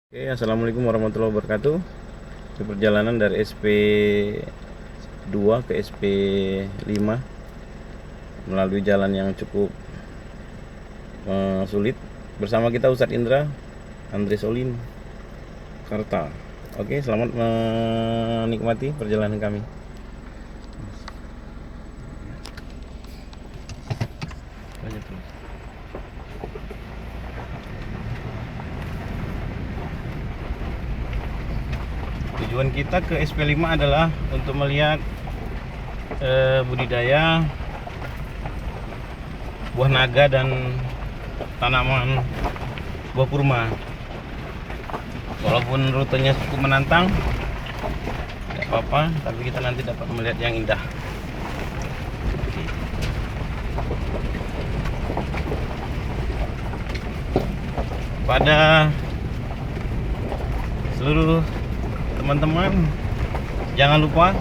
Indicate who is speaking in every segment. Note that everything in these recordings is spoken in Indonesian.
Speaker 1: Oke, assalamualaikum warahmatullahi wabarakatuh. Di perjalanan dari SP2 ke SP5 melalui jalan yang cukup sulit. Bersama kita Ustadz Indra, Andre Solim, Karta. Oke, selamat menikmati perjalanan kami. Lanjut terus. Tujuan kita ke SP5 adalah untuk melihat budidaya buah naga dan tanaman buah kurma. Walaupun rutenya cukup menantang, tidak apa-apa, tapi kita nanti dapat melihat yang indah. Pada seluruh teman-teman, jangan lupa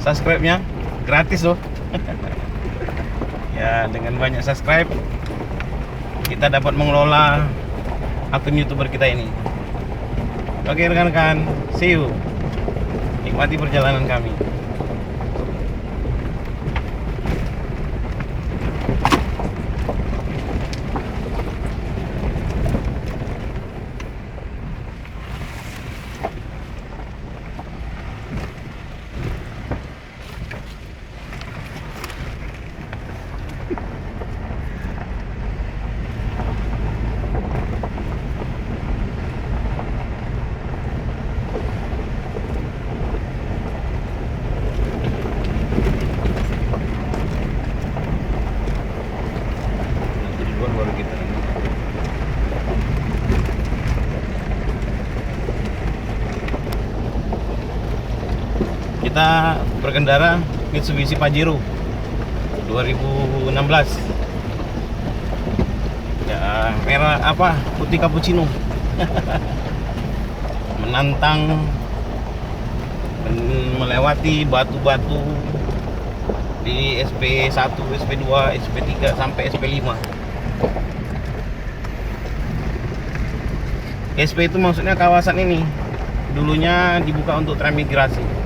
Speaker 1: subscribe-nya gratis loh. Ya, dengan banyak subscribe kita dapat mengelola akun YouTuber kita ini. Oke rekan-rekan, see you. Nikmati perjalanan kami. Baru kita berkendara Mitsubishi Pajero 2016 ya, merah apa putih cappuccino. Menantang melewati batu-batu di SP1, SP2, SP3 sampai SP5. SP itu maksudnya kawasan ini dulunya dibuka untuk transmigrasi.